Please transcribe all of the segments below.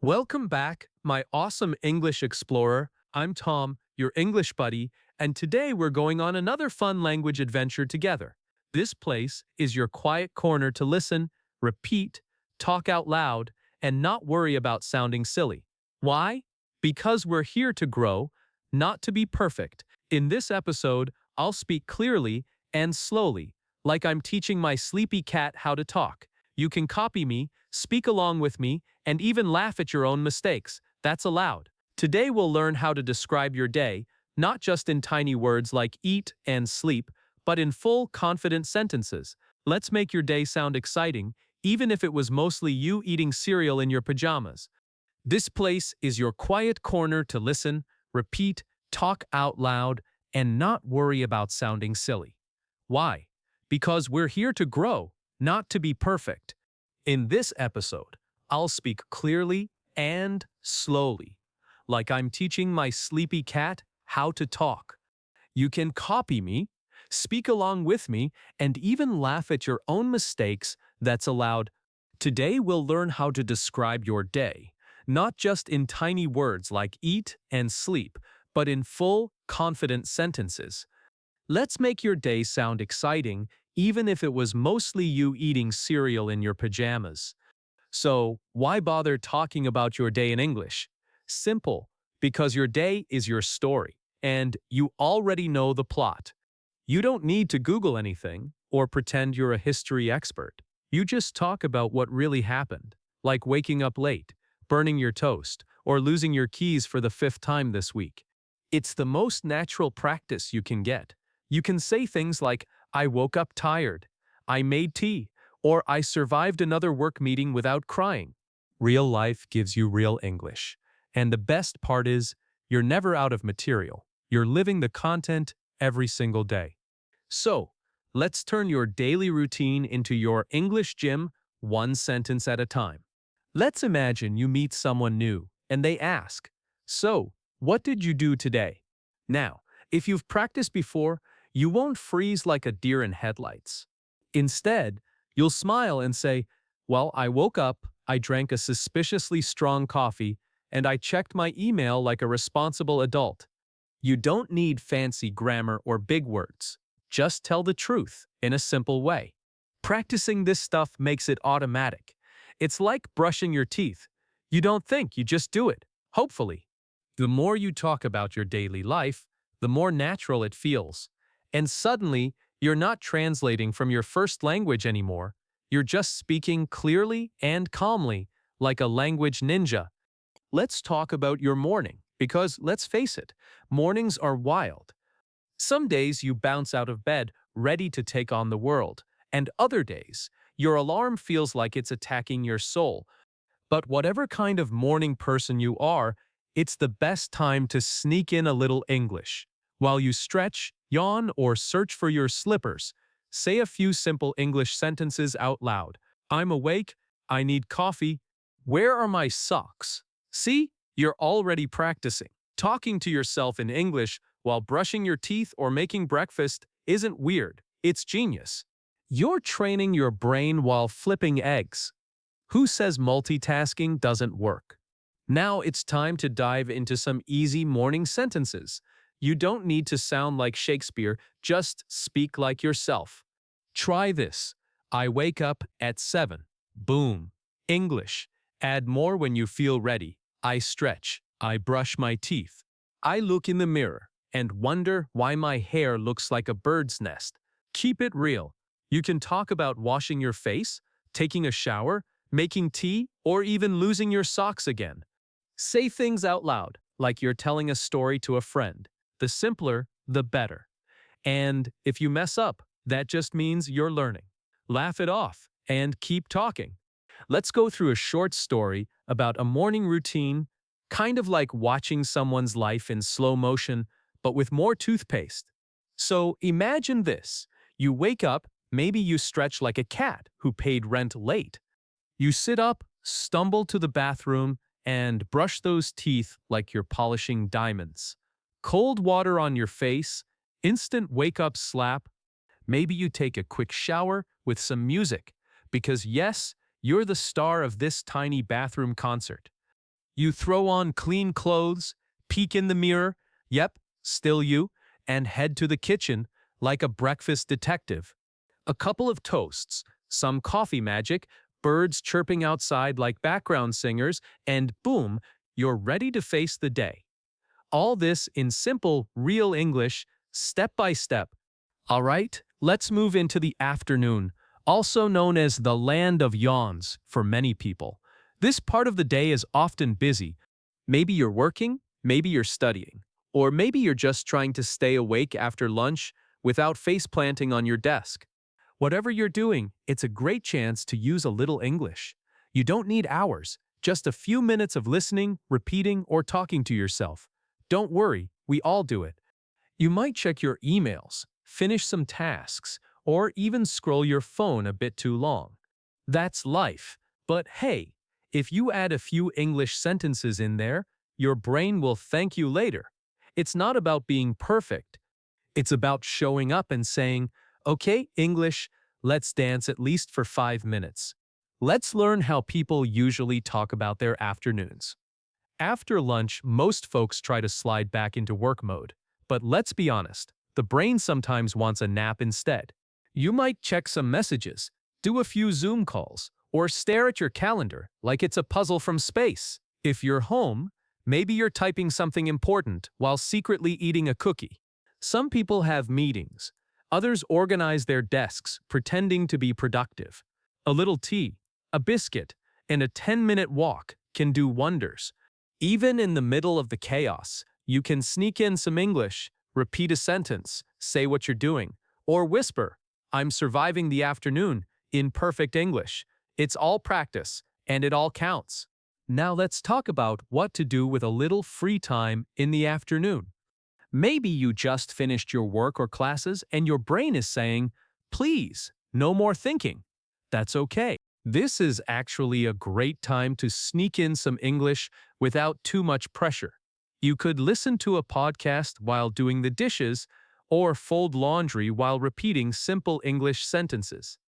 Welcome back, my awesome English explorer. I'm Tom, your English buddy, and today we're going on another fun language adventure together. This place is your quiet corner to listen, repeat, talk out loud, and not worry about sounding silly. Why? Because we're here to grow, not to be perfect. In this episode, I'll speak clearly and slowly, like I'm teaching my sleepy cat how to talk. You can copy me, speak along with me, and even laugh at your own mistakes. That's allowed. Today we'll learn how to describe your day, not just in tiny words like eat and sleep, but in full, confident sentences. Let's make your day sound exciting, even if it was mostly you eating cereal in your pajamas. This place is your quiet corner to listen, repeat, talk out loud, and not worry about sounding silly. Why? Because we're here to grow, not to be perfect. In this episode, I'll speak clearly and slowly, like I'm teaching my sleepy cat how to talk. You can copy me, speak along with me, and even laugh at your own mistakes. That's allowed. Today we'll learn how to describe your day, not just in tiny words like eat and sleep, but in full, confident sentences. Let's make your day sound exciting, even if it was mostly you eating cereal in your pajamas. So, why bother talking about your day in English? Simple, because your day is your story, and you already know the plot. You don't need to Google anything or pretend you're a history expert. You just talk about what really happened, like waking up late, burning your toast, or losing your keys for the fifth time this week. It's the most natural practice you can get. You can say things like, I woke up tired, I made tea, or I survived another work meeting without crying. Real life gives you real English. And the best part is, you're never out of material. You're living the content every single day. So, let's turn your daily routine into your English gym, one sentence at a time. Let's imagine you meet someone new, and they ask, So, what did you do today? Now, if you've practiced before, you won't freeze like a deer in headlights. Instead, you'll smile and say, Well, I woke up, I drank a suspiciously strong coffee, and I checked my email like a responsible adult. You don't need fancy grammar or big words. Just tell the truth in a simple way. Practicing this stuff makes it automatic. It's like brushing your teeth. You don't think, you just do it, hopefully. The more you talk about your daily life, the more natural it feels. And suddenly, you're not translating from your first language anymore. You're just speaking clearly and calmly, like a language ninja. Let's talk about your morning, because let's face it, mornings are wild. Some days you bounce out of bed ready to take on the world, and other days, your alarm feels like it's attacking your soul. But whatever kind of morning person you are, it's the best time to sneak in a little English. While you stretch, yawn, or search for your slippers, say a few simple English sentences out loud. I'm awake, I need coffee, where are my socks? See, you're already practicing. Talking to yourself in English while brushing your teeth or making breakfast isn't weird, it's genius. You're training your brain while flipping eggs. Who says multitasking doesn't work? Now it's time to dive into some easy morning sentences. You don't need to sound like Shakespeare, just speak like yourself. Try this. I wake up at 7. Boom. English. Add more when you feel ready. I stretch. I brush my teeth. I look in the mirror and wonder why my hair looks like a bird's nest. Keep it real. You can talk about washing your face, taking a shower, making tea, or even losing your socks again. Say things out loud, like you're telling a story to a friend. The simpler, the better. And if you mess up, that just means you're learning. Laugh it off and keep talking. Let's go through a short story about a morning routine, kind of like watching someone's life in slow motion, but with more toothpaste. So imagine this. You wake up, maybe you stretch like a cat who paid rent late. You sit up, stumble to the bathroom, and brush those teeth like you're polishing diamonds. Cold water on your face, instant wake-up slap. Maybe you take a quick shower with some music, because yes, you're the star of this tiny bathroom concert. You throw on clean clothes, peek in the mirror, yep, still you, and head to the kitchen like a breakfast detective. A couple of toasts, some coffee magic, birds chirping outside like background singers, and boom, you're ready to face the day. All this in simple, real English, step by step. All right, let's move into the afternoon, also known as the land of yawns for many people. This part of the day is often busy. Maybe you're working, maybe you're studying, or maybe you're just trying to stay awake after lunch without face planting on your desk. Whatever you're doing, it's a great chance to use a little English. You don't need hours, just a few minutes of listening, repeating, or talking to yourself. Don't worry, we all do it. You might check your emails, finish some tasks, or even scroll your phone a bit too long. That's life. But hey, if you add a few English sentences in there, your brain will thank you later. It's not about being perfect. It's about showing up and saying, okay, English, let's dance at least for 5 minutes. Let's learn how people usually talk about their afternoons. After lunch, most folks try to slide back into work mode. But let's be honest, the brain sometimes wants a nap instead. You might check some messages, do a few Zoom calls, or stare at your calendar like it's a puzzle from space. If you're home, maybe you're typing something important while secretly eating a cookie. Some people have meetings. Others organize their desks, pretending to be productive. A little tea, a biscuit, and a 10-minute walk can do wonders. Even in the middle of the chaos, you can sneak in some English, repeat a sentence, say what you're doing, or whisper, "I'm surviving the afternoon," in perfect English. It's all practice, and it all counts. Now let's talk about what to do with a little free time in the afternoon. Maybe you just finished your work or classes and your brain is saying, "Please, no more thinking." That's okay. This is actually a great time to sneak in some English without too much pressure. You could listen to a podcast while doing the dishes or fold laundry while repeating simple English sentences.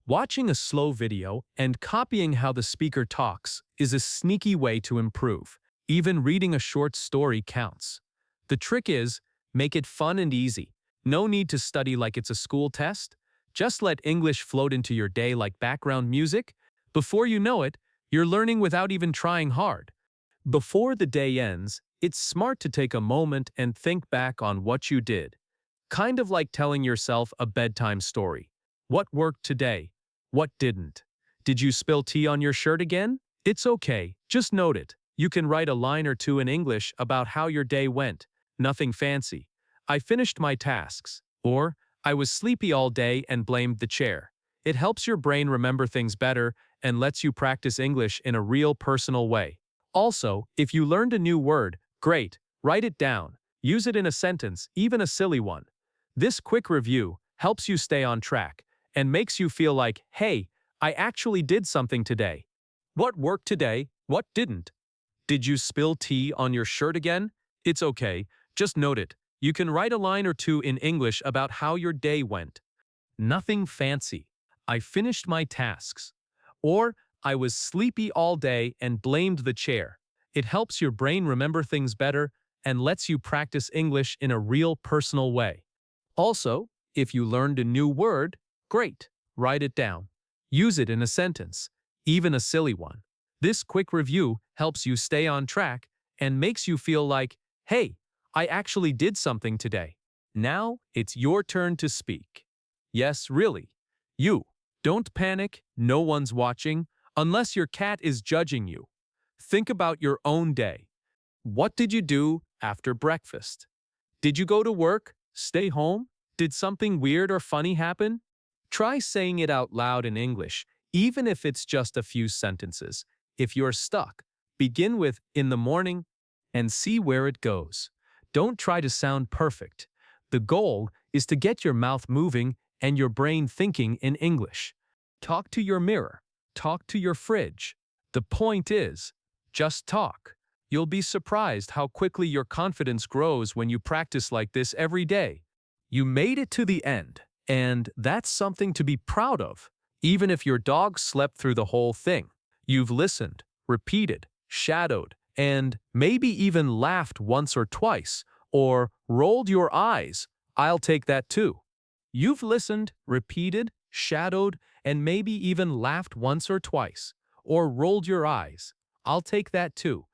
Watching a slow video and copying how the speaker talks is a sneaky way to improve. Even reading a short story counts. The trick is, make it fun and easy. No need to study like it's a school test. Just let English float into your day like background music. Before you know it, you're learning without even trying hard. Before the day ends, it's smart to take a moment and think back on what you did. Kind of like telling yourself a bedtime story. What worked today? What didn't? Did you spill tea on your shirt again? It's okay, just note it. You can write a line or two in English about how your day went. Nothing fancy. I finished my tasks. Or, I was sleepy all day and blamed the chair. It helps your brain remember things better and lets you practice English in a real personal way. Also, if you learned a new word, great, write it down. Use it in a sentence, even a silly one. This quick review helps you stay on track and makes you feel like, hey, I actually did something today. What worked today? What didn't? Did you spill tea on your shirt again? It's okay, just note it. You can write a line or two in English about how your day went. Nothing fancy. I finished my tasks. Or, I was sleepy all day and blamed the chair. It helps your brain remember things better and lets you practice English in a real personal way. Also, if you learned a new word, great, write it down. Use it in a sentence, even a silly one. This quick review helps you stay on track and makes you feel like, hey, I actually did something today. Now, it's your turn to speak. Yes, really. You. Don't panic, no one's watching, unless your cat is judging you. Think about your own day. What did you do after breakfast? Did you go to work? Stay home? Did something weird or funny happen? Try saying it out loud in English, even if it's just a few sentences. If you're stuck, begin with "in the morning" and see where it goes. Don't try to sound perfect. The goal is to get your mouth moving and your brain thinking in English. Talk to your mirror. Talk to your fridge. The point is, just talk. You'll be surprised how quickly your confidence grows when you practice like this every day. You made it to the end, and that's something to be proud of. Even if your dog slept through the whole thing, you've listened, repeated, shadowed, and maybe even laughed once or twice, or rolled your eyes. I'll take that too. You've listened, repeated, shadowed, and maybe even laughed once or twice, or rolled your eyes. I'll take that too.